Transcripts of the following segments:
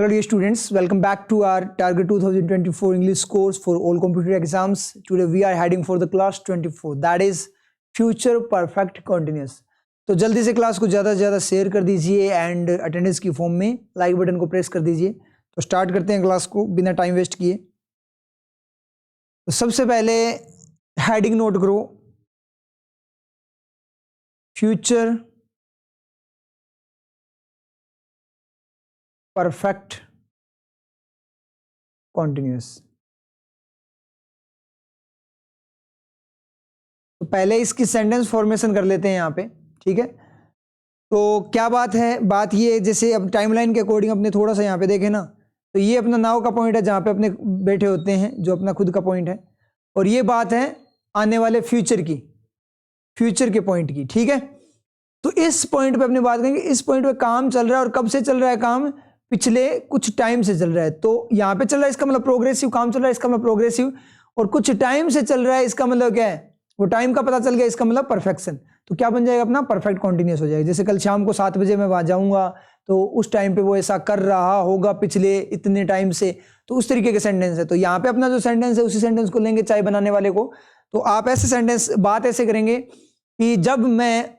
Hello dear students, welcome back to our Target 2024 English course for all computer exams. Today we are heading for the class 24, that is Future Perfect Continuous. तो जल्दी से class को ज़्यादा से ज़्यादा share कर दीजिए and attendance की फॉर्म में लाइक बटन को प्रेस कर दीजिए। तो स्टार्ट करते हैं क्लास को बिना टाइम वेस्ट किए। तो सबसे पहले हेडिंग नोट करो, फ्यूचर परफेक्ट कॉन्टिन्यूस। तो पहले इसकी सेंटेंस फॉर्मेशन कर लेते हैं यहाँ पे, ठीक है। तो क्या बात है, बात ये जैसे अब टाइमलाइन के अकॉर्डिंग अपने थोड़ा सा यहाँ पे देखें ना, तो ये अपना नाव का पॉइंट है जहाँ पे अपने बैठे होते हैं, जो अपना खुद का पॉइंट है, और ये बात है आने वाले फ्यूचर की, फ्यूचर के पॉइंट की, ठीक है। तो इस पॉइंट पे अपने बात करेंगे, इस पॉइंट पे काम चल रहा है, और कब से चल रहा है काम, पिछले कुछ टाइम से चल रहा है। तो यहाँ पे चल रहा है, इसका मतलब प्रोग्रेसिव काम चल रहा है, इसका मतलब प्रोग्रेसिव, और कुछ टाइम से चल रहा है, इसका मतलब क्या है, वो टाइम का पता चल गया, इसका मतलब परफेक्शन। तो क्या बन जाएगा अपना, परफेक्ट कॉन्टिन्यूस हो जाएगा। जैसे कल शाम को 7 बजे मैं वहां जाऊंगा, तो उस टाइम पे वो ऐसा कर रहा होगा पिछले इतने टाइम से, तो उस तरीके के सेंटेंस है। तो यहाँ पे अपना जो सेंटेंस है, उसी सेंटेंस को लेंगे चाय बनाने वाले को। तो आप ऐसे सेंटेंस बात ऐसे करेंगे कि जब मैं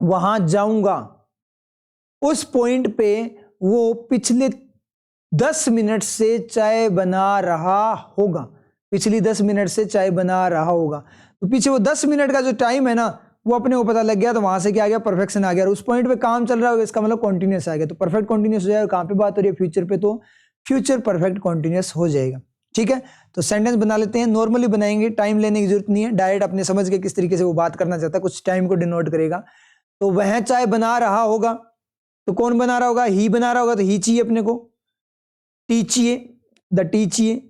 वहां जाऊंगा, उस पॉइंट पे वो पिछले 10 मिनट से चाय बना रहा होगा, पिछली 10 मिनट से चाय बना रहा होगा। तो पीछे वो 10 मिनट का जो टाइम है ना, वो अपने को पता लग गया, तो वहां से क्या आ गया, परफेक्शन आ गया। और उस पॉइंट पे काम चल रहा होगा, इसका मतलब कॉन्टिन्यूस आ गया। तो परफेक्ट कॉन्टिन्यूस हो जाएगा। कहाँ पे बात हो रही है, फ्यूचर पे, तो फ्यूचर परफेक्ट कॉन्टिन्यूस हो जाएगा, ठीक है। तो सेंटेंस बना लेते हैं, नॉर्मली बनाएंगे, टाइम लेने की जरूरत नहीं है, डायरेक्ट अपने समझ के किस तरीके से वो बात करना चाहता है, कुछ टाइम को डिनोट करेगा। तो वह चाय बना रहा होगा, तो कौन बना रहा होगा, ही बना रहा होगा, तो ही चाहिए अपने को, टी चाहिए, द टी चाहिए,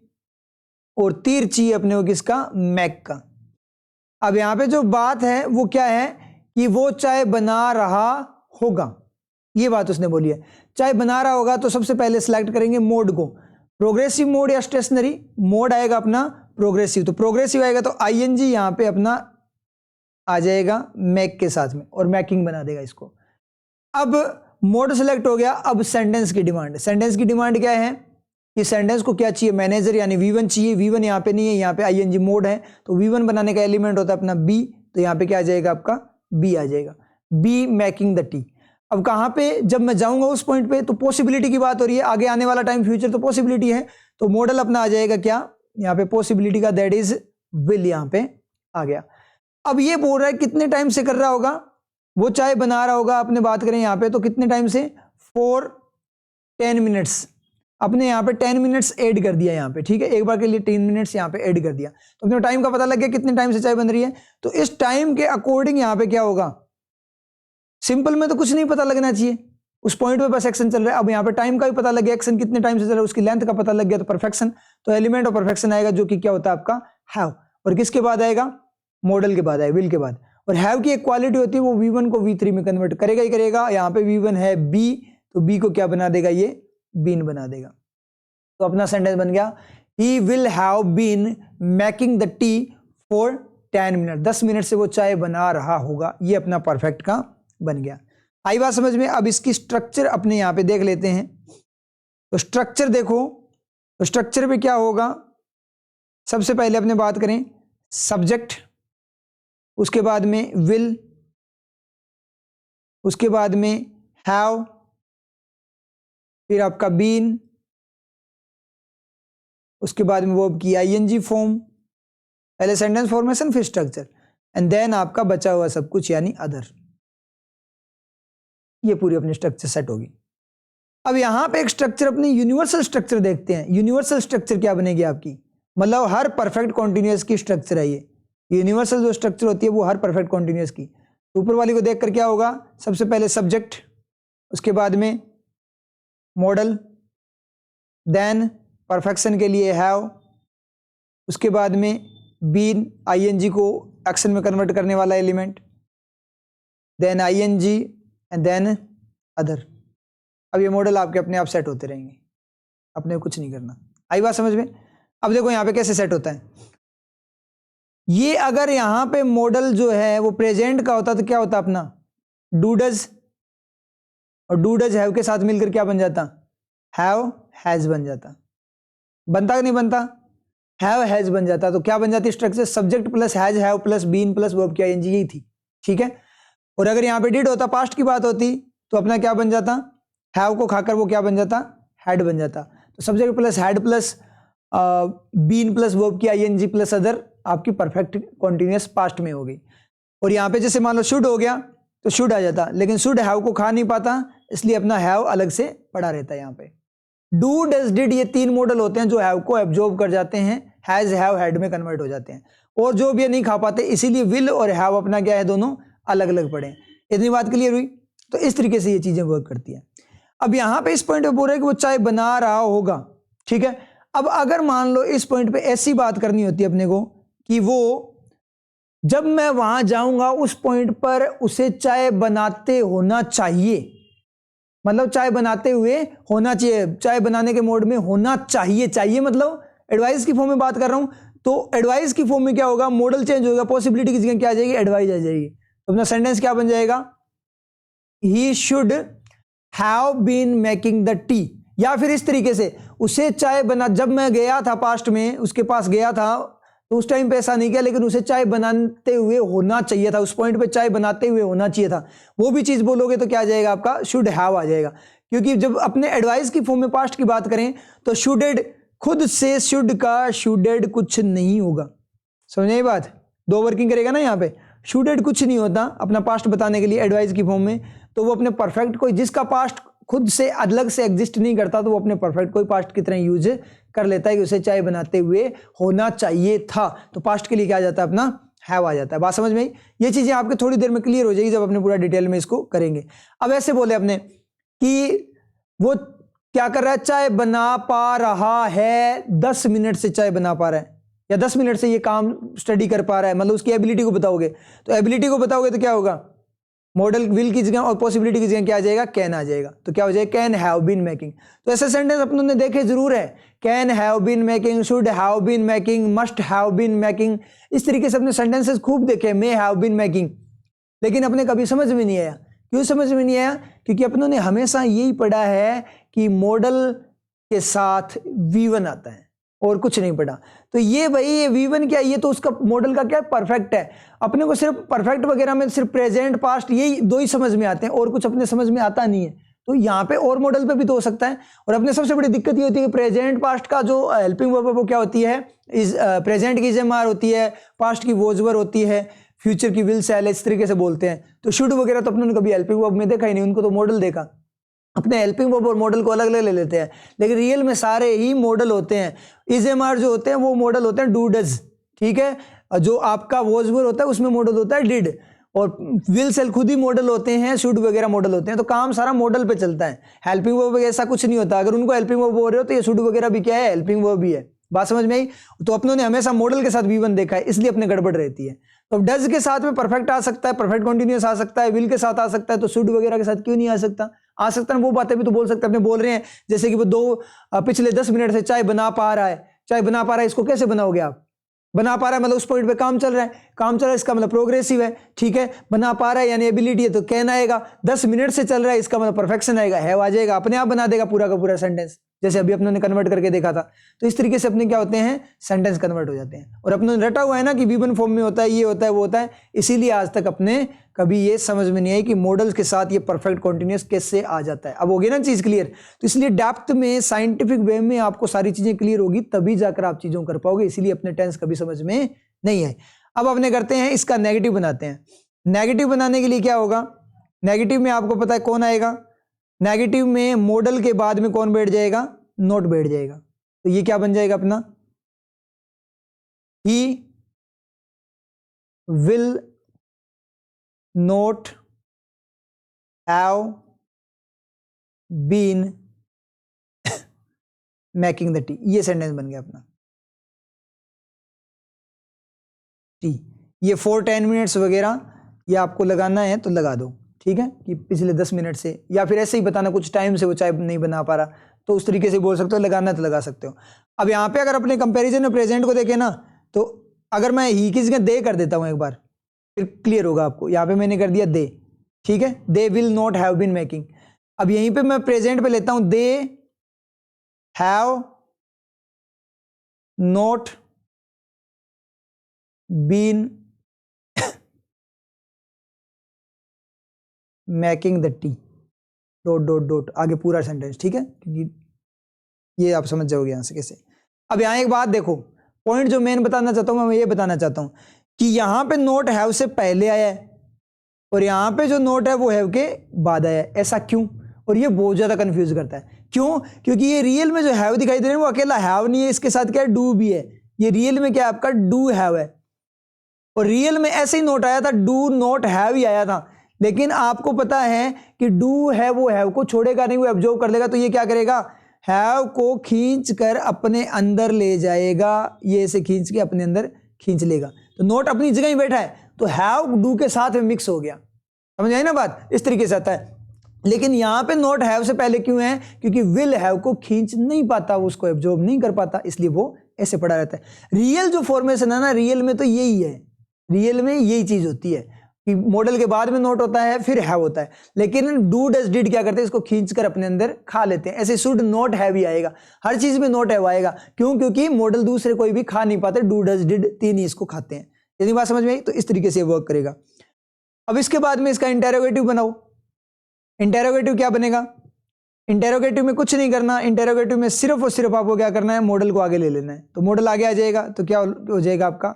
और तीर चाहिए अपने को किसका, मैक का। अब यहां पे जो बात है वो क्या है कि वो चाय बना रहा होगा, ये बात उसने बोली है। चाय बना रहा होगा, तो सबसे पहले सिलेक्ट करेंगे मोड को, प्रोग्रेसिव मोड या स्टेशनरी मोड आएगा अपना प्रोग्रेसिव। तो प्रोग्रेसिव आएगा तो आईएनजी यहां पे अपना आ जाएगा मैक के साथ में, और मैकिंग बना देगा इसको। अब मोड सेलेक्ट हो गया, अब सेंटेंस की डिमांड। सेंटेंस की डिमांड क्या है कि सेंटेंस को क्या चाहिए, मैनेजर यानी V1 चाहिए। V1 यहाँ पे नहीं है, यहाँ पे आईएनजी मोड है, तो V1 बनाने का एलिमेंट होता है अपना B, तो यहाँ पे क्या आ जाएगा आपका B आ जाएगा, B मैकिंग द टी। अब कहाँ पे, जब मैं जाऊंगा उस पॉइंट पे, तो पॉसिबिलिटी की बात हो रही है, आगे आने वाला टाइम फ्यूचर, तो पॉसिबिलिटी है, तो मॉडल अपना आ जाएगा क्या, यहाँ पे पॉसिबिलिटी का, दैट इज विल, यहाँ पे आ गया। अब ये बोल रहा है कितने टाइम से कर रहा होगा, वो चाय बना रहा होगा, अपने बात करें यहाँ पे, तो कितने टाइम से, फॉर 10 मिनट्स। अपने यहाँ पे 10 मिनट्स ऐड कर दिया यहाँ पे, ठीक है, एक बार के लिए 10 मिनट्स यहाँ पे ऐड कर दिया, तो अपने टाइम का पता लग गया कितने टाइम से चाय बन रही है। तो इस टाइम के अकॉर्डिंग यहाँ पे क्या होगा, सिंपल में तो कुछ नहीं पता लगना चाहिए, उस पॉइंट पे बस एक्शन चल रहा है। अब यहाँ पे टाइम का भी पता लग गया, एक्शन कितने टाइम से चल रहा है, उसकी लेंथ का पता लग गया, तो परफेक्शन। तो एलिमेंट ऑफ परफेक्शन आएगा, जो कि क्या होता है आपका हैव, और किसके बाद आएगा, मॉडल के बाद आएगा, विल के बाद। और हैव की एक क्वालिटी होती है, वो V1 को V3 में कन्वर्ट करेगा ही करेगा। यहाँ पे V1 है B, तो B को क्या बना देगा, ये बीन बना देगा। तो अपना सेंटेंस बन गया, he will have been making the tea for 10 minute, 10 minute से वो चाय बना रहा होगा, ये अपना परफेक्ट का बन गया। आई बात समझ में। अब इसकी स्ट्रक्चर अपने यहाँ पे देख लेते हैं। तो स्ट्रक्चर देखो, तो स्ट्रक्चर पे क्या होगा, सबसे पहले अपने बात करें सब्जेक्ट, उसके बाद में विल, उसके बाद में हैव, फिर आपका बीन, उसके बाद में वो की आईएनजी फॉर्म, पहले सेंटेंस फॉर्मेशन फिर स्ट्रक्चर, एंड देन आपका बचा हुआ सब कुछ यानी अदर। ये पूरी अपनी स्ट्रक्चर सेट होगी। अब यहां पे एक स्ट्रक्चर, अपनी यूनिवर्सल स्ट्रक्चर देखते हैं। यूनिवर्सल स्ट्रक्चर क्या बनेगी आपकी, मतलब हर परफेक्ट कॉन्टिन्यूस की स्ट्रक्चर है ये। यूनिवर्सल जो स्ट्रक्चर होती है वो हर परफेक्ट कॉन्टिन्यूस की। ऊपर वाली को देखकर क्या होगा, सबसे पहले सब्जेक्ट, उसके बाद में मॉडल, देन परफेक्शन के लिए हैव, उसके बाद में बीन, आईएनजी को एक्शन में कन्वर्ट करने वाला element, then I N G, and then other. अब ये मॉडल आपके अपने आप सेट होते रहेंगे, अपने कुछ नहीं करना। आई बात समझ में। अब देखो यहाँ पे कैसे सेट होता है, ये अगर यहां पे मॉडल जो है वो प्रेजेंट का होता तो क्या होता अपना, डू डज, और डू डज हैव के साथ मिलकर क्या बन जाता, हैव हैज बन जाता, बनता कि नहीं बनता, हैव हैज बन जाता। तो क्या बन जाती structure, subject plus has have plus been plus verb की आईएनजी, यही थी, ठीक है। और अगर यहाँ पे डिड होता, पास्ट की बात होती, तो अपना क्या बन जाता, हैव को खाकर वो क्या बन जाता, हैड बन जाता। तो subject plus had plus been plus verb की आईएनजी प्लस अदर आपकी परफेक्ट कॉन्टिन्यूअस पास्ट में हो गई। और यहाँ पे जैसे मान लो शुड हो गया तो शुड आ जाता, लेकिन शुड हैव को खा नहीं पाता, इसलिए अपना हैव अलग से पड़ा रहता है यहाँ पे। डू डज डिड ये तीन मॉडल होते हैं जो हैव को एब्जॉर्ब कर जाते हैं, हैज हैव हैड में कन्वर्ट हो जाते हैं, और जो भी ये नहीं खा पाते, इसीलिए विल और हैव अपना क्या है, दोनों अलग अलग पड़े। इतनी बात क्लियर हुई। तो इस तरीके से ये चीजें वर्क करती हैं। अब यहाँ पे इस पॉइंट पे बोल रहे हैं कि वो चाय बना रहा होगा, ठीक है। अब अगर मान लो इस पॉइंट पे ऐसी बात करनी होती है अपने को कि वो जब मैं वहां जाऊंगा उस पॉइंट पर उसे चाय बनाते होना चाहिए, मतलब चाय बनाते हुए होना चाहिए, चाय बनाने के मोड में होना चाहिए। चाहिए मतलब एडवाइस की फॉर्म में बात कर रहा हूं, तो एडवाइस की फॉर्म में क्या होगा, मॉडल चेंज होगा, पॉसिबिलिटी की जगह क्या आ जाएगी, एडवाइस आ जाएगी। तो अपना सेंटेंस क्या बन जाएगा, he should have been making the tea. या फिर इस तरीके से, उसे चाय बना, जब मैं गया था पास्ट में उसके पास गया था तो उस टाइम पे ऐसा नहीं किया, लेकिन उसे चाय बनाते हुए होना चाहिए था, उस पॉइंट पे चाय बनाते हुए होना चाहिए था। वो भी चीज बोलोगे तो क्या आ जाएगा, आपका शुड हैव आ जाएगा। क्योंकि जब अपने एडवाइस की फॉर्म में पास्ट की बात करें तो शुडेड खुद से शुड का शुडेड कुछ नहीं होगा, समझे ये बात, दो वर्किंग करेगा ना यहाँ पे। शुडेड कुछ नहीं होता अपना पास्ट बताने के लिए एडवाइस की फॉर्म में, तो वो अपने परफेक्ट को, जिसका पास्ट खुद से अलग से एग्जिस्ट नहीं करता, तो वो अपने परफेक्ट को पास्ट की तरह यूज कर लेता है कि उसे चाय बनाते हुए होना चाहिए था। तो पास्ट के लिए क्या आ जाता है, अपना हैव आ जाता है। बात समझ में आई। ये चीजें आपके थोड़ी देर में क्लियर हो जाएगी जब अपने पूरा डिटेल में इसको करेंगे। अब ऐसे बोले अपने कि वो क्या कर रहा है, चाय बना पा रहा है, 10 मिनट से चाय बना पा रहा है, या 10 मिनट से ये काम स्टडी कर पा रहा है, मतलब उसकी एबिलिटी को बताओगे। तो एबिलिटी को बताओगे तो क्या होगा, मॉडल विल की जगह और पॉसिबिलिटी की जगह क्या आ जाएगा, कैन आ जाएगा। तो क्या हो जाएगा, कैन हैव बीन मेकिंग। तो ऐसे सेंटेंस अपनों ने देखे जरूर है, can have been making, should have been making, must have been making, इस तरीके से अपने सेंटेंसेस खूब देखे, मे हैव बीन मेकिंग। लेकिन अपने कभी समझ में नहीं आया। क्यों समझ में नहीं आया, क्योंकि अपनों ने हमेशा यही पढ़ा है कि मॉडल के साथ V1 आता है और कुछ नहीं पढ़ा। तो ये भाई ये V1 क्या, ये तो उसका मॉडल का क्या परफेक्ट है। अपने को सिर्फ परफेक्ट वगैरह में सिर्फ प्रेजेंट पास्ट यही दो ही समझ में आते हैं, और कुछ अपने समझ में आता नहीं है। तो यहाँ पे और मॉडल पे भी तो हो सकता है। और अपने सबसे बड़ी दिक्कत ये होती है कि प्रेजेंट पास्ट का जो हेल्पिंग वर्ब है वो क्या होती है, इज प्रेजेंट की इज़ होती है, पास्ट की वॉज वर होती है, फ्यूचर की विल शैल, इस तरीके से बोलते हैं। तो शुड वगैरह तो अपने ने कभी हेल्पिंग वर्ब में देखा ही नहीं, उनको तो मॉडल देखा। अपने हेल्पिंग वर्ब और मॉडल को अलग अलग ले लेते हैं, लेकिन रियल में सारे ही मॉडल होते हैं। इज़ जो होते हैं वो मॉडल होते हैं डू डज, ठीक है। जो आपका वॉज वर होता है उसमें मॉडल होता है डिड, और विल सेल खुद ही मॉडल होते हैं, शुड वगैरह मॉडल होते हैं। तो काम सारा मॉडल पे चलता है। हेल्पिंग वर्ब ऐसा कुछ नहीं होता। अगर उनको हेल्पिंग वर्ब बोल रहे हो तो ये शुड वगैरह भी क्या है, हेल्पिंग वर्ब भी है। बात समझ में आई। तो अपनों ने हमेशा मॉडल के साथ V1 देखा है, इसलिए अपने गड़बड़ रहती है। तो डज के साथ में परफेक्ट आ सकता है, परफेक्ट कॉन्टिन्यूअस आ सकता है, विल के साथ आ सकता है, तो शुड वगैरह के साथ क्यों नहीं आ सकता, आ सकता है। वो बातें भी तो बोल सकते हैं। अपने बोल रहे हैं जैसे कि वो पिछले 10 मिनट से चाय बना पा रहा है, चाय बना पा रहा है, इसको कैसे बनाओगे आप, बना पा रहा है मतलब उस पॉइंट पे काम चल रहा है, काम चल रहा है इसका मतलब प्रोग्रेसिव है, ठीक है। बना पा रहा है यानी एबिलिटी है, तो कैन आएगा। 10 मिनट से चल रहा है इसका मतलब परफेक्शन आएगा, हैव आ जाएगा, अपने आप बना देगा पूरा का पूरा सेंटेंस, जैसे अभी अपनों ने कन्वर्ट करके देखा था। तो इस तरीके से अपने क्या होते हैं, सेंटेंस कन्वर्ट हो जाते हैं। और अपनों ने रटा हुआ है ना कि V1 फॉर्म में होता है, ये होता है, वो होता है, इसीलिए आज तक अपने कभी ये समझ में नहीं आई कि मॉडल्स के साथ ये परफेक्ट कॉन्टिन्यूअस कैसे आ जाता है। अब हो गई ना चीज क्लियर। तो इसलिए डेप्थ में साइंटिफिक वे में आपको सारी चीजें क्लियर होगी, तभी जाकर आप चीजों कर पाओगे। इसीलिए अपने टेंस कभी समझ में नहीं है। अब अपने करते हैं इसका नेगेटिव बनाते हैं। नेगेटिव बनाने के लिए क्या होगा, नेगेटिव में आपको पता है कौन आएगा, नेगेटिव में मॉडल के बाद में कौन बैठ जाएगा, नोट बैठ जाएगा। तो ये क्या बन जाएगा अपना, he will not have been making the tea. ये सेंटेंस बन गया अपना टी। ये 4-10 मिनट्स वगैरह ये आपको लगाना है तो लगा दो, ठीक है, कि पिछले 10 मिनट से, या फिर ऐसे ही बताना कुछ टाइम से वो चाय नहीं बना पा रहा, तो उस तरीके से बोल सकते हो, लगाना तो लगा सकते हो। अब यहाँ पे अगर अपने कंपैरिजन में प्रेजेंट को देखें ना, तो अगर मैं ही की जगह दे कर देता हूँ एक बार, फिर क्लियर होगा आपको। यहाँ पे मैंने कर दिया दे, ठीक है, they will not have been making. अब यहीं पे मैं प्रेजेंट पे लेता हूँ they have not been making the tea dot dot dot, आगे पूरा सेंटेंस, ठीक है, क्योंकि ये आप समझ जाओगे यहां से कैसे। अब यहां एक बात देखो, पॉइंट जो मेन बताना चाहता हूं मैं ये बताना चाहता हूं कि यहां पे नोट हैव से पहले आया है और यहां पे जो नोट है वो हैव के बाद आया है। ऐसा क्यों? और ये बहुत ज्यादा कंफ्यूज करता है। क्यों? क्योंकि ये रियल में जो हैव दिखाई दे रहा है वो अकेला हैव नहीं है, इसके साथ क्या है, डू भी है। ये रियल में क्या है आपका, डू हैव है। और रियल में ऐसे ही नोट आया था, डू नॉट हैव ही आया था। लेकिन आपको पता है कि डू है वो हैव को छोड़ेगा नहीं, वो एब्जॉर्ब कर लेगा। तो ये क्या करेगा, हैव को खींच कर अपने अंदर ले जाएगा। ये ऐसे खींच के अपने अंदर खींच लेगा। तो नोट अपनी जगह ही बैठा है, तो हैव डू के साथ में मिक्स हो गया। समझ आई ना बात? इस तरीके से आता है। लेकिन यहां पे नोट हैव से पहले क्यों है? क्योंकि विल हैव को खींच नहीं पाता, उसको एब्जॉर्ब नहीं कर पाता, इसलिए वो ऐसे पड़ा रहता है। रियल जो फॉर्मेशन है ना, रियल में तो यही है, रियल में यही चीज होती है कि मॉडल के बाद में नोट होता है फिर हैव होता है। लेकिन डू डज डिड क्या करते हैं, इसको खींचकर अपने अंदर खा लेते हैं। ऐसे शुड नॉट हैव ही आएगा, हर चीज में नॉट हैव आएगा। क्यों? क्योंकि मॉडल दूसरे कोई भी खा नहीं पाते, डू डज डिड तीन ही इसको खाते हैं। यदि बात समझ में आई तो इस तरीके से वर्क करेगा। अब इसके बाद में इसका इंटेरोगेटिव बनाओ। इंटेरोगेटिव क्या बनेगा? इंटेरोगेटिव में कुछ नहीं करना, इंटेरोगेटिव में सिर्फ और सिर्फ आपको क्या करना है, मॉडल को आगे ले लेना है। तो मॉडल आगे आ जाएगा तो क्या हो जाएगा आपका,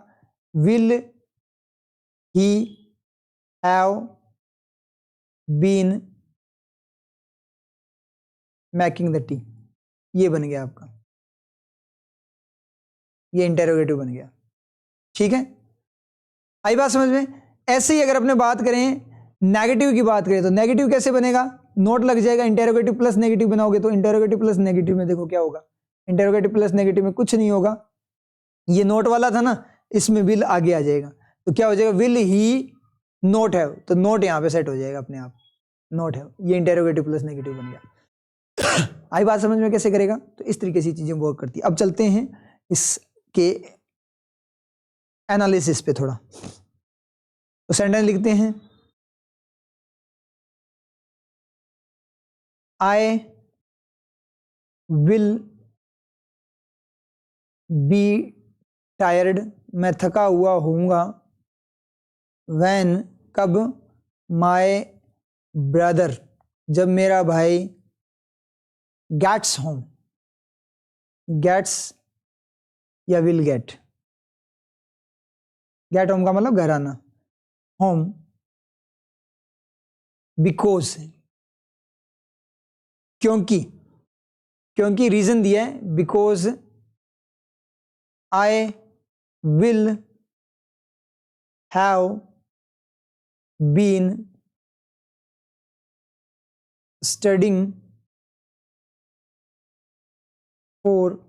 will he have been making the tea. ये बन गया आपका, ये इंटेरोगेटिव बन गया। ठीक है, आई बात समझ में? ऐसे ही अगर अपने बात करें नेगेटिव की बात करें तो नेगेटिव कैसे बनेगा, नोट लग जाएगा, इंटेरोगेटिव प्लस नेगेटिव बनाओगे तो इंटेरोगेटिव प्लस नेगेटिव में देखो क्या होगा, इंटेरोगेटिव प्लस नेगेटिव में कुछ नहीं होगा। ये नोट वाला था ना, इसमें विल आगे आ जाएगा तो क्या हो जाएगा, विल ही नोट हैव, तो नोट यहां पे सेट हो जाएगा अपने आप, नोट हैव। ये इंटेरोगेटिव प्लस नेगेटिव बन गया। आई बात समझ में कैसे करेगा? तो इस तरीके से चीजें वर्क करती है। अब चलते हैं इसके एनालिसिस पे थोड़ा। तो सेंटेंस लिखते हैं, आई विल बी टायर्ड, मैं थका हुआ होऊंगा, व्हेन कब, माय ब्रदर जब मेरा भाई, गेट्स होम, गेट्स या विल गेट, गेट होम का मतलब घर आना, होम बिकॉज क्योंकि रीजन दिया है, because I will have been studying for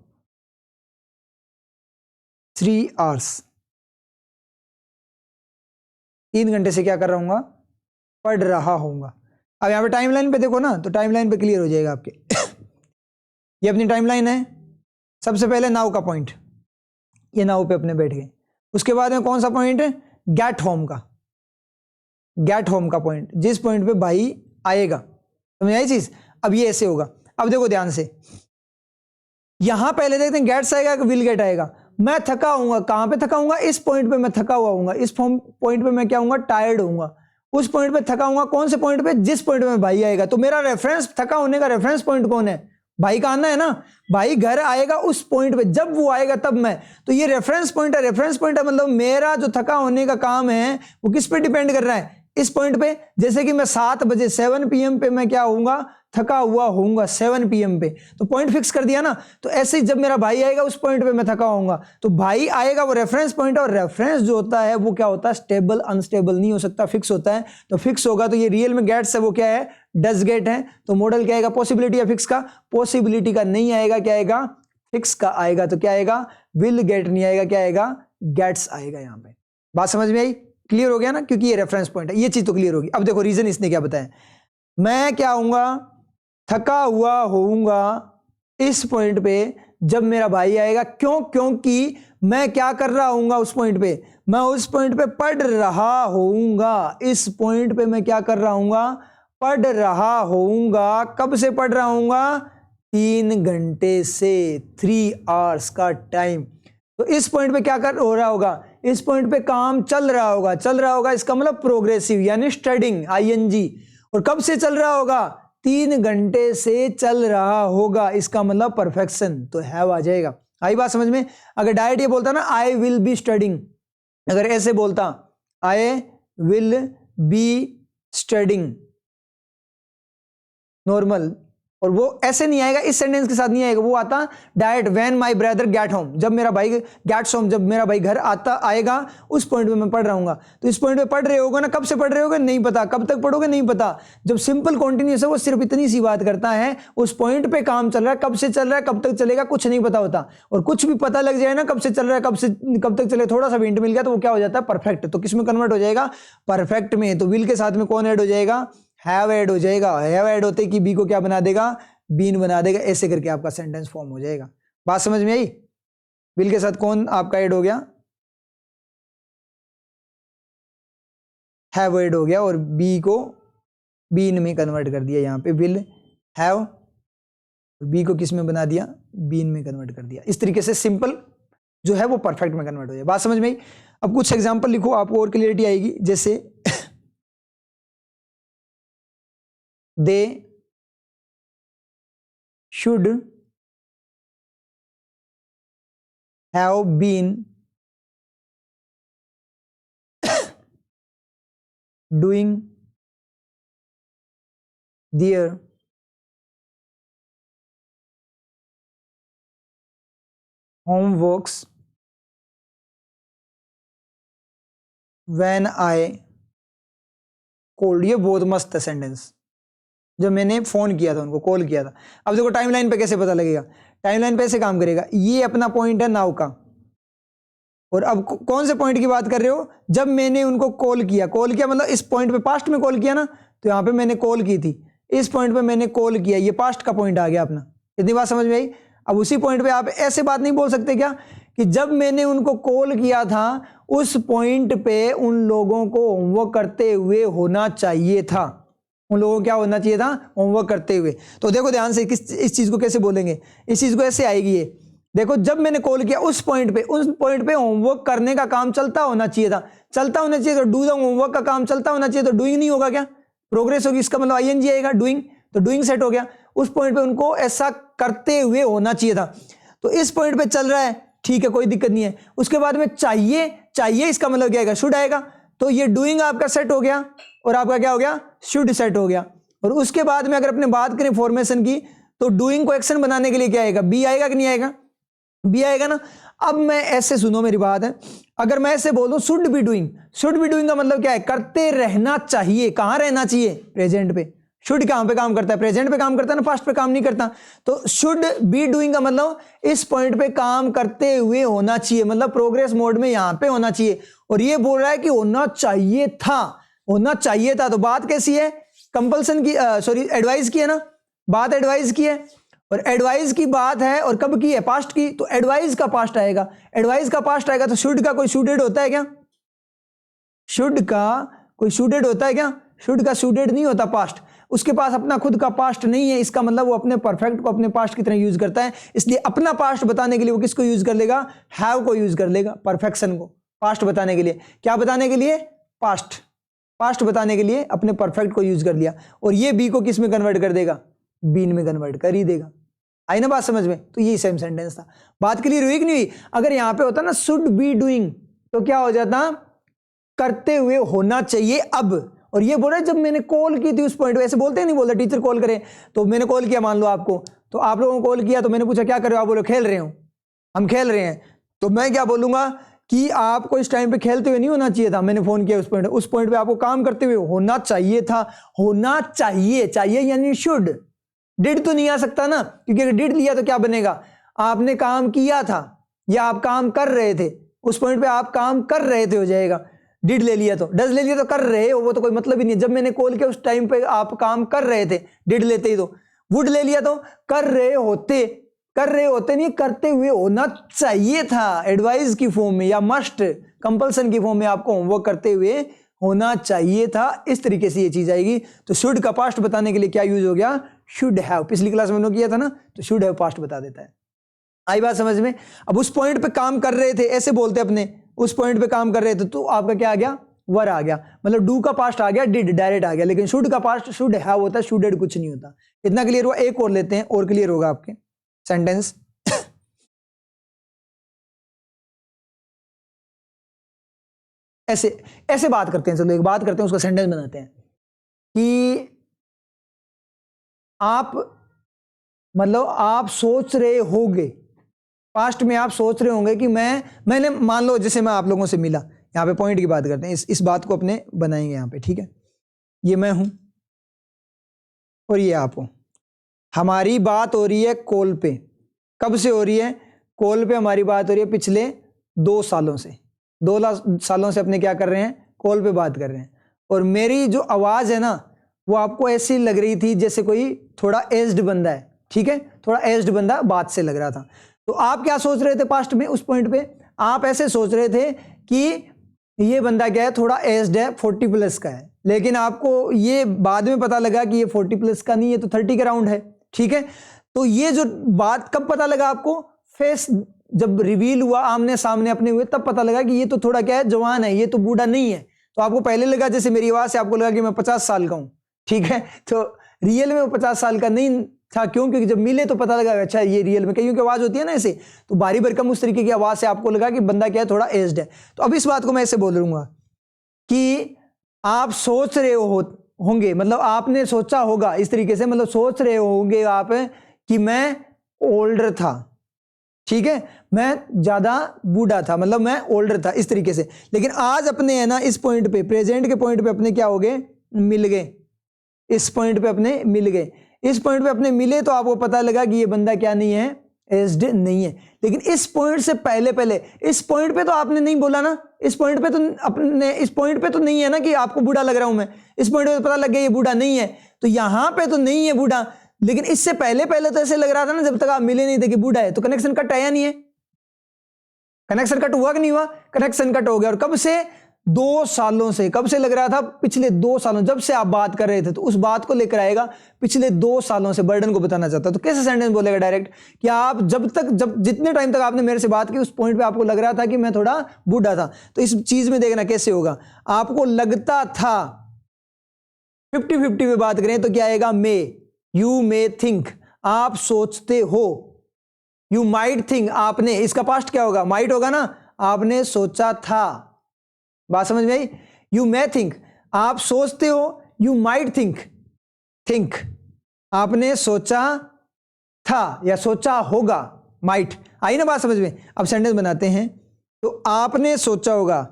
3 hours, 3 घंटे से क्या कर रहा हूँगा, पढ़ रहा होऊंगा। अब यहाँ पे टाइमलाइन पे देखो ना, तो टाइमलाइन पे क्लियर हो जाएगा आपके। ये अपनी टाइमलाइन है। सबसे पहले नाउ का पॉइंट, ये नाउ पे अपने बैठ गए। उसके बाद में कौन सा पॉइंट है, गेट होम का, गेट होम का पॉइंट, जिस पॉइंट पे भाई आएगा। समझ आई चीज? अब ये ऐसे होगा। अब देखो ध्यान से, यहां पहले देखते हैं गेट्स आएगा कि विल गेट आएगा। मैं थका हूंगा, कहां पे थका हूंगा, इस पॉइंट पे मैं थका हुआ हूंगा, इस पॉइंट पे मैं क्या हूंगा, टायर्ड हूंगा। उस पॉइंट पे थका हूंगा, कौन से पॉइंट पे, जिस पॉइंट पे भाई आएगा। तो मेरा रेफरेंस, थका होने का रेफरेंस पॉइंट कौन है, भाई का आना है ना। भाई घर आएगा उस पॉइंट पे, जब वो आएगा तब मैं, तो ये रेफरेंस पॉइंट है। रेफरेंस पॉइंट है मतलब मेरा जो थका होने का काम है वो किस पे डिपेंड कर रहा है, इस पॉइंट पे। जैसे कि मैं 7 बजे 7 PM पे मैं क्या होऊंगा, थका हुआ होऊंगा 7 PM पे, तो पॉइंट फिक्स कर दिया ना। तो ऐसे ही जब मेरा भाई आएगा उस पॉइंट पे मैं थका होऊंगा, तो भाई आएगा वो रेफरेंस पॉइंट है। और रेफरेंस जो होता है वो क्या होता है, स्टेबल अनस्टेबल नहीं हो सकता, फिक्स होता है। तो फिक्स होगा, तो ये रियल में गेट्स है वो क्या है, डज गेट है। तो मॉडल क्या आएगा, पॉसिबिलिटी या फिक्स का, पॉसिबिलिटी का नहीं आएगा, क्या आएगा, फिक्स का आएगा। तो क्या आएगा, विल गेट नहीं आएगा, क्या आएगा, गेट्स आएगा। यहां पे बात समझ में आई, क्लियर हो गया ना, क्योंकि ये रेफरेंस पॉइंट है, ये चीज तो क्लियर होगी। अब देखो रीजन इसने क्या बताया, मैं क्या होऊंगा, थका हुआ होऊंगा इस पॉइंट पे जब मेरा भाई आएगा। क्यों, क्योंकि मैं क्या कर रहा होऊंगा उस पॉइंट पे, मैं उस पॉइंट पे पढ़ रहा होऊंगा। इस पॉइंट पे मैं क्या कर रहा होऊंगा, पढ़ रहा होऊंगा। कब से पढ़ रहा होऊंगा, 3 घंटे से 3 आवर्स का टाइम। तो इस पॉइंट पे क्या कर हो रहा होगा, इस पॉइंट पे काम चल रहा होगा, इसका मतलब प्रोग्रेसिव यानी स्टडिंग आईएनजी। और कब से चल रहा होगा, 3 घंटे से चल रहा होगा, इसका मतलब परफेक्शन। तो हैव आ जाएगा। आई बात समझ में। अगर डायरेक्ट ये बोलता ना आई विल बी स्टडिंग, अगर ऐसे बोलता I will be studying normal, और वो ऐसे नहीं आएगा, इस सेंटेंस के साथ नहीं आएगा, वो आता direct when my brother get home, जब मेरा भाई गेट्स होम, जब मेरा भाई घर आता आएगा, उस पॉइंट पे मैं पढ़ रहा हूँ। तो इस पॉइंट पे पढ़ रहे होगा ना, कब से पढ़ रहे होगे नहीं पता, कब तक पढ़ोगे नहीं पता। जब सिंपल कॉन्टिन्यूस है वो सिर्फ इतनी सी बात करता है, उस पॉइंट पे काम चल रहा है, कब से चल रहा है कब तक चलेगा कुछ नहीं पता होता। और कुछ भी पता लग जाए ना कब से चल रहा है कब तक चले, थोड़ा सा हिंट मिल गया तो वो क्या हो जाता है, परफेक्ट। तो किस में कन्वर्ट हो जाएगा, परफेक्ट में। तो विल के साथ में कौन ऐड हो जाएगा, हैव ऐड हो जाएगा। हैव ऐड होते कि बी को क्या बना देगा, बीन बना देगा। ऐसे करके आपका सेंटेंस फॉर्म हो जाएगा। बात समझ में आई। विल के साथ कौन आपका ऐड हो गया, हैव ऐड हो गया, और बी को बीन में कन्वर्ट कर दिया। यहाँ पे विल हैव, बी को किस में बना दिया, बीन में कन्वर्ट कर दिया। इस तरीके से सिंपल जो है वो परफेक्ट में कन्वर्ट हो जाए। बात समझ में आई। अब कुछ एग्जांपल लिखो, आपको और क्लियरिटी आएगी। जैसे दे should have been doing their homeworks when I called। ये बहुत मस्त है सेंटेंस, जब मैंने फोन किया था उनको, कॉल किया था। अब देखो टाइमलाइन पे कैसे पता लगेगा, टाइमलाइन पे ऐसे काम करेगा। ये अपना पॉइंट है नाउ का, और अब कौन से पॉइंट की बात कर रहे हो, जब मैंने उनको कॉल किया मतलब इस पॉइंट पे पास्ट में कॉल किया ना, तो यहाँ पे मैंने कॉल की थी, इस पॉइंट पे मैंने कॉल किया, ये पास्ट का पॉइंट आ गया अपना। इतनी बात समझ में आई। अब उसी पॉइंट पे आप ऐसे बात नहीं बोल सकते क्या, कि जब मैंने उनको कॉल किया था उस पॉइंट पे उन लोगों को होमवर्क करते हुए होना चाहिए था, उन लोगों को क्या होना चाहिए था, होमवर्क करते हुए। तो देखो ध्यान से इस चीज को कैसे बोलेंगे, इस चीज को ऐसे आएगी ये। देखो जब मैंने कॉल किया उस पॉइंट पे होमवर्क करने का काम चलता होना चाहिए था, चलता होना चाहिए। तो डू द होमवर्क का काम चलता होना चाहिए, तो डूइंग नहीं होगा क्या, प्रोग्रेस होगी, इसका मतलब आईएनजी आएगा डूइंग। तो डूइंग सेट हो गया। उस पॉइंट पे उनको ऐसा करते हुए होना चाहिए था। तो इस पॉइंट पे चल रहा है, ठीक है, कोई दिक्कत नहीं है। उसके बाद में चाहिए इसका मतलब क्या आएगा, शुड आएगा। तो ये डूइंग आपका सेट हो गया, और आपका क्या हो गया, शुड सेट हो गया। और उसके बाद में अगर अपने बात करें फॉर्मेशन की, तो डूइंग को एक्शन बनाने के लिए क्या आएगा, बी आएगा कि नहीं आएगा, बी आएगा ना। अब मैं ऐसे सुनो मेरी बात है, अगर मैं ऐसे बोल दूं शुड बी डूइंग का मतलब क्या है, करते रहना चाहिए। कहां रहना चाहिए, प्रेजेंट पे। शुड कहां पे काम करता है, प्रेजेंट पे काम करता है ना, पास्ट पे काम नहीं करता। तो शुड बी डूइंग का मतलब इस पॉइंट पे काम करते हुए होना चाहिए, मतलब प्रोग्रेस मोड में यहां पे होना चाहिए। और ये बोल रहा है कि होना चाहिए था। तो बात कैसी है, कंपल्सन की, सॉरी एडवाइस की है ना, बात एडवाइस की है। और एडवाइस की बात है, और कब की है, पास्ट की। तो एडवाइस का पास्ट आएगा, तो शुड का कोई शूडेड होता है क्या, शुड का कोई शूडेड होता है क्या, शुड का शूडेड नहीं होता पास्ट। उसके पास अपना खुद का पास्ट नहीं है, इसका मतलब वो अपने परफेक्ट को अपने पास्ट की तरह यूज करता है। इसलिए अपना पास्ट बताने के लिए वो किसको यूज कर लेगा, हैव को यूज कर लेगा, परफेक्शन को। पास्ट बताने के लिए, क्या बताने के लिए, पास्ट बताने के लिए अपने परफेक्ट को यूज कर लिया। और ये बी को किस में कन्वर्ट कर देगा, बीन में कन्वर्ट कर ही देगा। आई ना बात समझ में। तो ये सेम सेंटेंस था। बात क्लियर हुई कि नहीं हुई। अगर यहां पे होता ना शुड बी डूइंग, तो क्या हो जाता, करते हुए होना चाहिए अब। और ये बोल रहा है जब मैंने कॉल की थी उस पॉइंट पे, ऐसे बोलते हैं नहीं बोलते, टीचर कॉल करे तो मैंने कॉल किया, मान लो आपको, तो आप लोगों को कॉल किया, तो मैंने पूछा क्या कर रहे हो, आप बोलो खेल रहे हो, हम खेल रहे हैं। तो मैं क्या बोलूंगा कि आपको इस टाइम पे खेलते हुए नहीं होना चाहिए था, मैंने फोन किया उस पॉइंट पे आपको काम करते हुए होना चाहिए था। होना चाहिए यानी शुड। डिड तो नहीं आ सकता ना, क्योंकि अगर डिड लिया तो क्या बनेगा, आपने काम किया था या आप काम कर रहे थे, उस पॉइंट पे आप काम कर रहे थे हो जाएगा। डिड ले लिया तो, डज ले लिया तो कर रहे हो, वो तो कोई मतलब ही नहीं। जब मैंने कॉल किया उस टाइम पे आप काम कर रहे थे, डिड लेते ही तो। वुड ले लिया तो कर रहे होते नहीं, करते हुए होना चाहिए था, एडवाइस की फॉर्म में या मस्ट कंपल्सन की फॉर्म में आपको होमवर्क करते हुए होना चाहिए था। इस तरीके से ये चीज आएगी। तो शुड का पास्ट बताने के लिए क्या यूज हो गया, शुड हैव, पिछली क्लास में उन्होंने किया था ना, तो शुड हैव पास्ट बता देता है। आई बात समझ में? अब उस पॉइंट पे काम कर रहे थे, ऐसे बोलते अपने, उस पॉइंट पे काम कर रहे थे, तो आपका क्या आ गया? वर आ गया, मतलब डू का पास्ट आ गया, डिड डायरेक्ट आ गया। लेकिन शुड का पास्ट शुड हैव होता है, शुडेड कुछ नहीं होता। इतना क्लियर हुआ? एक और लेते हैं, और क्लियर होगा आपके सेंटेंस। ऐसे ऐसे बात करते हैं, चलो एक बात करते हैं, उसका सेंटेंस बनाते हैं कि आप, मतलब आप सोच रहे होंगे, पास्ट में आप सोच रहे होंगे कि मैंने मान लो जैसे मैं आप लोगों से मिला, यहाँ पे पॉइंट की बात करते हैं, इस बात को अपने बनाएंगे यहाँ पे, ठीक है? ये मैं हूं और ये आप हो, हमारी बात हो रही है कॉल पे। कब से हो रही है? कॉल पे हमारी बात हो रही है पिछले 2 सालों से। 2 सालों से अपने क्या कर रहे हैं? कॉल पे बात कर रहे हैं। और मेरी जो आवाज है ना, वो आपको ऐसी लग रही थी जैसे कोई थोड़ा एज्ड बंदा है, ठीक है? थोड़ा एज्ड बंदा बात से लग रहा था। तो आप क्या सोच रहे थे पास्ट में? उस पॉइंट पे आप ऐसे सोच रहे थे कि ये बंदा क्या है, थोड़ा एज्ड है, 40 प्लस का है। लेकिन आपको ये बाद में पता लगा कि ये 40 प्लस का नहीं है, तो 30 के राउंड है, ठीक है? तो ये जो बात कब पता लगा आपको? फेस जब रिवील हुआ, आमने सामने अपने हुए, तब पता लगा कि ये तो थोड़ा क्या है, जवान है, ये तो बूढ़ा नहीं है। तो आपको पहले लगा, जैसे मेरी आवाज से आपको लगा कि मैं 50 साल का हूं, ठीक है? तो रियल में वो 50 साल का नहीं था। क्यों? क्योंकि जब मिले तो पता लगा अच्छा ये रियल में, कईयों की आवाज होती है ना ऐसे, तो बारी भरकम उस तरीके की आवाज से आपको लगा कि बंदा क्या है, थोड़ा एज्ड है। तो अब इस बात को मैं ऐसे बोल दूंगा कि आप सोच रहे होंगे, मतलब आपने सोचा होगा इस तरीके से, मतलब सोच रहे होंगे आप कि मैं ओल्डर था, ठीक है? मैं ज्यादा बूढ़ा था, मतलब मैं ओल्डर था, इस तरीके से। लेकिन आज अपने है ना, इस पॉइंट पे, प्रेजेंट के पॉइंट पे अपने क्या हो गए? मिल गए। इस पॉइंट पे अपने मिल गए, इस पॉइंट पे अपने मिले, तो आपको पता लगा कि ये बंदा क्या नहीं है, एज्ड नहीं है। लेकिन इस पॉइंट से पहले इस पॉइंट पे तो आपने नहीं बोला ना, इस पॉइंट पे तो अपने, इस पॉइंट पे तो नहीं है ना कि आपको बूढ़ा लग रहा हूं मैं, इस पॉइंट पे तो पता लग गया ये बूढ़ा नहीं है, तो यहां पे तो नहीं है बूढ़ा। लेकिन इससे पहले तो ऐसे लग रहा था ना, जब तक आप मिले नहीं थे, कि बूढ़ा है। तो कनेक्शन कट आया नहीं है? कनेक्शन कट हुआ कि नहीं हुआ? कनेक्शन कट हो गया। और कब से? 2 सालों से। कब से लग रहा था? पिछले 2 सालों, जब से आप बात कर रहे थे। तो उस बात को लेकर आएगा पिछले 2 सालों से, बर्डन को बताना चाहता। तो कैसे सेंटेंस बोलेगा डायरेक्ट कि आप जब जितने टाइम तक आपने मेरे से बात की, उस पॉइंट पे आपको लग रहा था कि मैं थोड़ा बूढ़ा था। तो इस चीज में देखना कैसे होगा, आपको लगता था, 50-50 पे बात करें तो क्या आएगा? मे, यू मे थिंक, आप सोचते हो। यू माइट थिंक, आपने, इसका पास्ट क्या होगा? माइट होगा ना, आपने सोचा था। बात समझ में आई? यू मे थिंक, आप सोचते हो। यू माइट थिंक, आपने सोचा था या सोचा होगा, माइट। आई ना बात समझ में? अब सेंटेंस बनाते हैं। तो आपने सोचा होगा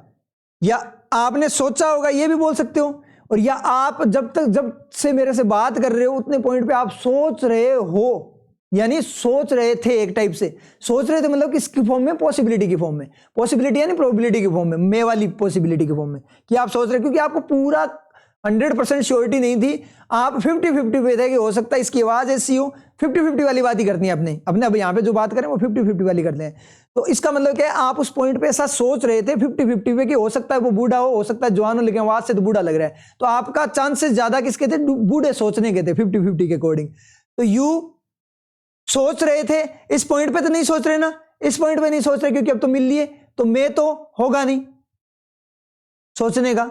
या आपने सोचा होगा, ये भी बोल सकते हो। और या आप जब से मेरे से बात कर रहे हो, उतने पॉइंट पे आप सोच रहे हो, यानी सोच रहे थे। एक टाइप से सोच रहे थे, मतलब किसकी फॉर्म में? पॉसिबिलिटी की फॉर्म में। पॉसिबिलिटी यानी प्रोबेबिलिटी की फॉर्म में, मे वाली पॉसिबिलिटी की फॉर्म में, कि आप सोच रहे, क्योंकि आपको पूरा 100% श्योरिटी नहीं थी। आप 50-50 पे थे कि हो सकता है इसकी आवाज ऐसी हो। 50-50 वाली बात ही करनी है अपने अब यहाँ पे जो बात करें वो 50-50 वाली करते हैं। तो इसका मतलब क्या है? आप उस पॉइंट पे ऐसा सोच रहे थे 50-50 पे कि हो सकता है वो बूढ़ा हो सकता है जवान हो, लेकिन आवाज से तो बूढ़ा लग रहा है। तो आपका चांसेस ज्यादा किसके थे? बूढ़े सोचने के थे, 50-50 के अकॉर्डिंग। तो यू सोच रहे थे, इस पॉइंट पे तो नहीं सोच रहे ना, इस पॉइंट पे नहीं सोच रहे, क्योंकि अब तो मिल लिए। तो मे तो होगा नहीं सोचने का,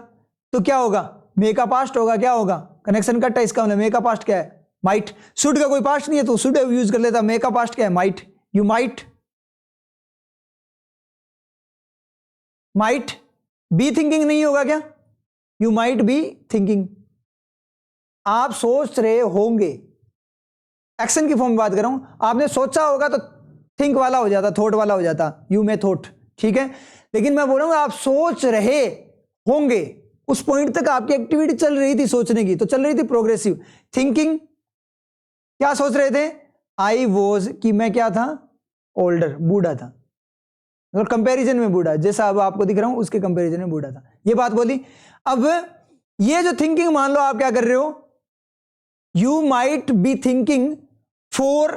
तो क्या होगा? मे का पास्ट होगा। क्या होगा? कनेक्शन कट है, इसका मतलब मे का पास्ट क्या है? माइट। शुड का कोई पास्ट नहीं है तो शुड यूज कर लेता। मे का पास्ट क्या है? Might. You might be thinking नहीं होगा क्या? यू माइट बी थिंकिंग, आप सोच रहे होंगे। एक्शन की फॉर्म में बात कर रहा हूं। आपने सोचा होगा तो थिंक वाला हो जाता, थॉट वाला हो जाता, यू मे थॉट, ठीक है? लेकिन मैं बोल रहा हूं आप सोच रहे होंगे। उस पॉइंट तक आपकी एक्टिविटी चल रही थी सोचने की, तो चल रही थी प्रोग्रेसिव थिंकिंग। क्या सोच रहे थे? आई वॉज, कि मैं क्या था? ओल्डर, बूढ़ा था। और कंपैरिजन में बूढ़ा, जैसा अब आपको दिख रहा हूं उसके कंपैरिजन में बूढ़ा था। ये बात बोली। अब ये जो थिंकिंग, मान लो आप क्या कर रहे हो? You might be thinking for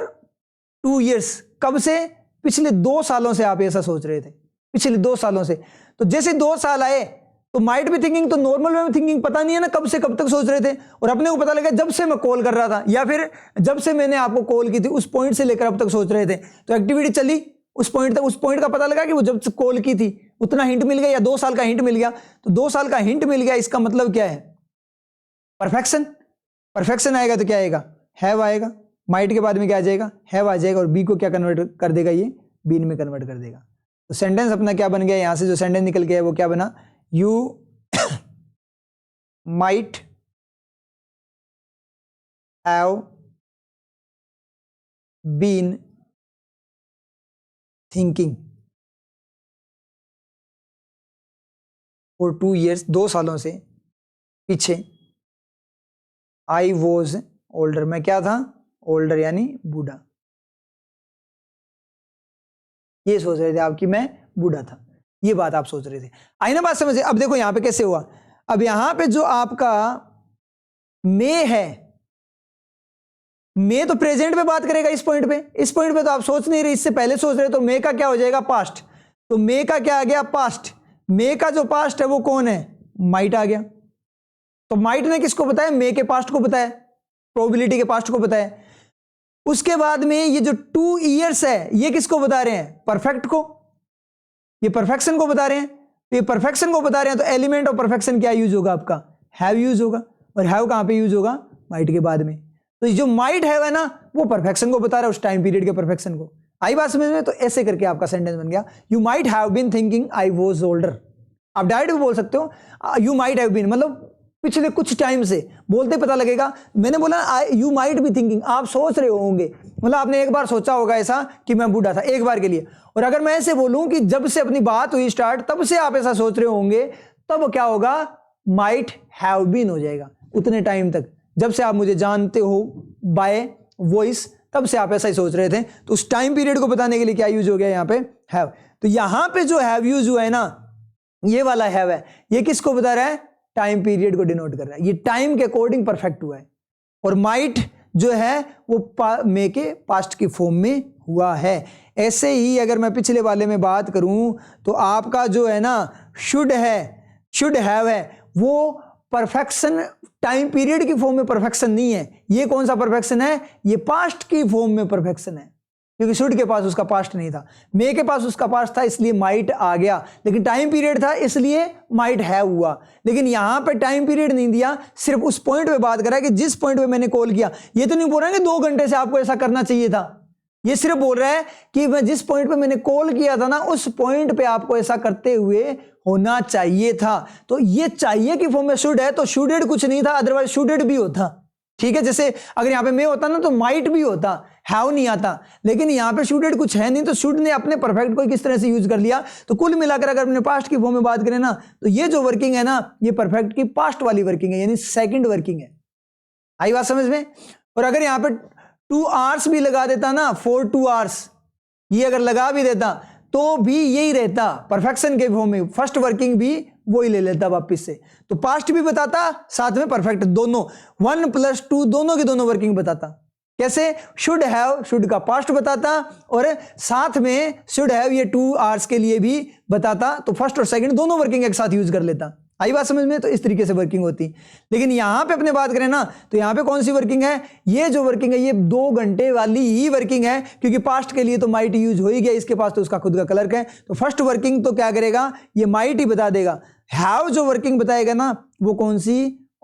2 years। कब से? पिछले 2 सालों से आप ऐसा सोच रहे थे, पिछले 2 सालों से। तो जैसे 2 साल आए तो माइट बी थिंकिंग, तो नॉर्मल वे में थिंकिंग पता नहीं है ना कब से कब तक सोच रहे थे, और अपने को पता लगा जब से मैं कॉल कर रहा था या फिर जब से मैंने आपको कॉल की थी उस पॉइंट से लेकर अब तक सोच रहे थे। तो एक्टिविटी चली उस पॉइंट तक, उस पॉइंट का पता लगा कि वो जब से कॉल की थी उतना हिंट मिल गया या 2 साल का हिंट मिल गया। तो 2 साल का हिंट मिल गया, इसका मतलब क्या है? परफेक्शन। परफेक्शन आएगा तो क्या आएगा? हैव आएगा। माइट के बाद में क्या आ जाएगा? हैव आ जाएगा, और बी को क्या कन्वर्ट कर देगा? ये बीन में कन्वर्ट कर देगा। तो सेंटेंस अपना क्या बन गया? यहां से जो सेंटेंस निकल गया है वो क्या बना? You might have been thinking for 2 years, 2 सालों से पीछे, आई वॉज ओल्डर, मैं क्या था? ओल्डर यानी बूढ़ा। ये सोच रहे थे आप कि मैं बूढ़ा था, ये बात आप सोच रहे थे। आई ना बात समझे? अब देखो यहां पे कैसे हुआ। अब यहां पे जो आपका मे है, मे तो प्रेजेंट पे बात करेगा इस पॉइंट पे। इस पॉइंट पे तो आप सोच नहीं रहे, इससे पहले सोच रहे, तो मे का क्या हो जाएगा? पास्ट। तो मे का क्या आ गया? पास्ट। मे का जो पास्ट है वो कौन है? माइट आ गया। तो माइट ने किसको बताया? मे के पास्ट को बताया, प्रोबेबिलिटी के पास्ट को बताया। उसके बाद में ये जो 2 years है ये किसको बता रहे हैं? परफेक्ट को, ये परफेक्शन को बता रहे हैं। तो ये परफेक्शन को बता रहे हैं, तो एलिमेंट ऑफ परफेक्शन क्या यूज होगा आपका? हैव यूज होगा। और हैव कहां पे यूज होगा? माइट के बाद में। तो जो माइट हैव है ना वो परफेक्शन को बता रहा है, उस टाइम पीरियड के परफेक्शन को। आई बात समझ में? तो ऐसे करके आपका सेंटेंस बन गया, you might have been thinking I was older. आप डायरेक्ट भी बोल सकते हो यू माइट हैव बीन, मतलब पिछले कुछ टाइम से, बोलते पता लगेगा। मैंने बोला यू माइट बी थिंकिंग, आप सोच रहे होंगे, मतलब आपने एक बार सोचा होगा ऐसा कि मैं बूढ़ा था, एक बार के लिए। और अगर मैं ऐसे बोलूं कि जब से अपनी बात हुई स्टार्ट तब से आप ऐसा सोच रहे होंगे, तब क्या होगा? माइट हैव बीन हो जाएगा। उतने टाइम तक जब से आप मुझे जानते हो बाय वॉइस, तब से आप ऐसा ही सोच रहे थे। तो उस टाइम पीरियड को बताने के लिए क्या यूज हो गया यहाँ पे? हैव। तो यहां पे जो हैव यूज हुआ है ना, ये वाला हैव है, ये किसको बता रहा है? टाइम पीरियड को डिनोट कर रहा है। ये टाइम के अकॉर्डिंग परफेक्ट हुआ है। और माइट जो है वो मे के पास्ट की फॉर्म में हुआ है। ऐसे ही अगर मैं पिछले वाले में बात करूं तो आपका जो है ना शुड है, शुड हैव है, वो परफेक्शन टाइम पीरियड की फॉर्म में परफेक्शन नहीं है। ये कौन सा परफेक्शन है? ये पास्ट की फॉर्म में परफेक्शन है, क्योंकि शुड के पास उसका पास्ट नहीं था, मे के पास उसका पास्ट था, इसलिए माइट आ गया। लेकिन टाइम पीरियड था इसलिए माइट हैव हुआ। लेकिन यहां पे टाइम पीरियड नहीं दिया, सिर्फ उस पॉइंट पे बात करा कि जिस पॉइंट पे मैंने कॉल किया। ये तो नहीं बोल रहा है कि 2 घंटे से आपको ऐसा करना चाहिए था, ये सिर्फ बोल रहा है कि मैं जिस पॉइंट पे मैंने कॉल किया था ना, उस पॉइंट पे आपको ऐसा करते हुए होना चाहिए था। तो ये चाहिए की फॉर्म में शुड है, तो शुडेड कुछ नहीं था, अदरवाइज शुडेड भी होता। ठीक है, जैसे अगर यहां पे मे होता ना तो माइट भी होता, हैव नहीं आता। लेकिन यहां पे शुडेड कुछ है नहीं, तो शुड ने अपने परफेक्ट को किस तरह से यूज कर लिया। तो कुल मिलाकर अगर अपने पास्ट की फॉर्म में बात करें ना, तो ये जो वर्किंग है ना, ये परफेक्ट की पास्ट वाली वर्किंग है, यानी सेकंड वर्किंग है। आई बात समझ में? और अगर यहां पे 2 hours भी लगा देता ना, 4 2 hours, ये अगर लगा भी देता तो भी यही रहता परफेक्शन के फॉर्म में, फर्स्ट वर्किंग भी वही ले लेता वापिस से। तो पास्ट भी बताता, साथ में परफेक्ट, दोनों 1 + 2 दोनों की दोनों वर्किंग बताता। कैसे? शुड हैव, शुड का पास्ट बताता, और साथ में शुड हैव ये 2 hours के लिए भी बताता। तो फर्स्ट और सेकंड दोनों वर्किंग एक साथ यूज कर लेता। आई बात समझ में? तो इस तरीके से वर्किंग होती। लेकिन यहां पे अपने बात करें ना, तो यहां पे कौन सी वर्किंग है? ये जो वर्किंग है ये 2 घंटे वाली ही वर्किंग है, क्योंकि पास्ट के लिए तो माइट यूज हो ही गया, इसके पास तो उसका खुद का क्लर्क है। तो फर्स्ट वर्किंग तो क्या करेगा? ये माइट ही बता देगा। हैव जो वर्किंग बताएगा ना वो कौन सी?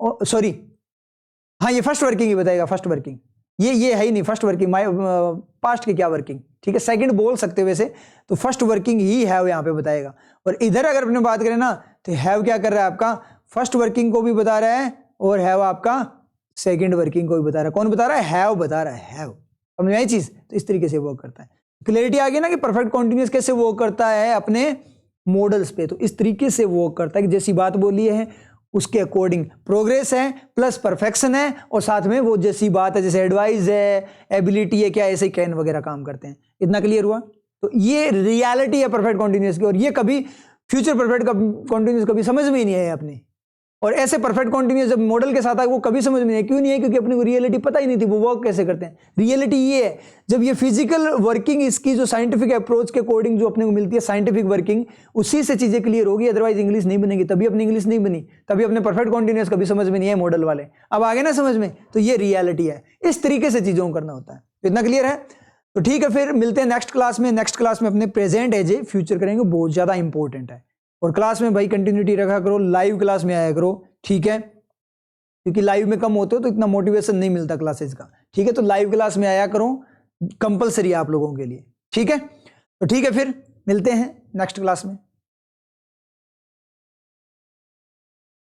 सॉरी, हाँ, ये फर्स्ट वर्किंग ही बताएगा। फर्स्ट वर्किंग ये है ही नहीं, फर्स्ट वर्किंग पास्ट की क्या वर्किंग? ठीक है, सेकंड बोल सकते हो वैसे, तो फर्स्ट वर्किंग ही हैव यहाँ पे बताएगा। और इधर अगर अपने बात करें ना, तो हैव क्या कर रहा है? आपका फर्स्ट वर्किंग को भी बता रहा है, और हैव आपका सेकंड वर्किंग को भी बता रहा है। कौन बता रहा है? हैव बता रहा है। हैव, समझ में आई चीज? तो इस तरीके से वर्क करता है। क्लियरिटी आ गई ना कि परफेक्ट कॉन्टिन्यूअस कैसे वर्क करता है अपने मॉडल्स पे। तो इस तरीके से वर्क करता है कि जैसी बात बोली है उसके अकॉर्डिंग प्रोग्रेस है प्लस परफेक्शन है, और साथ में वो जैसी बात है, जैसे एडवाइस है, एबिलिटी है, क्या ऐसे ही कैन वगैरह काम करते हैं। इतना क्लियर हुआ? तो ये रियलिटी है परफेक्ट कॉन्टिन्यूअस की, और ये कभी फ्यूचर परफेक्ट कॉन्टिन्यूअस कभी समझ में ही नहीं आया अपने। और ऐसे परफेक्ट कॉन्टिन्यूस जब मॉडल के साथ आए वो कभी समझ में नहीं, क्यों नहीं है? क्योंकि अपनी को रियलिटी पता ही नहीं थी वो वर्क कैसे करते हैं। रियलिटी ये है जब ये फिजिकल वर्किंग इसकी जो साइंटिफिक अप्रोच के अकॉर्डिंग जो अपने को मिलती है साइंटिफिक वर्किंग, उसी से चीजें क्लियर होगी, अदरवाइज इंग्लिश नहीं बनेगी। तभी अपनी इंग्लिश नहीं बनी, तभी अपने परफेक्ट कॉन्टिन्यूस कभी समझ में नहीं है मॉडल वाले। अब आगे ना समझ में, तो ये रियलिटी है, इस तरीके से चीजों को करना होता है। इतना क्लियर है? तो ठीक है, फिर मिलते हैं नेक्स्ट क्लास में। नेक्स्ट क्लास में अपने प्रेजेंट एज ए फ्यूचर करेंगे, बहुत ज्यादा इंपॉर्टेंट है। और क्लास में भाई कंटिन्यूटी रखा करो, लाइव क्लास में आया करो, ठीक है? क्योंकि लाइव में कम होते हो तो इतना मोटिवेशन नहीं मिलता क्लासेस का, ठीक है? तो लाइव क्लास में आया करो, कंपलसरी है आप लोगों के लिए, ठीक है? तो ठीक है, फिर मिलते हैं नेक्स्ट क्लास में।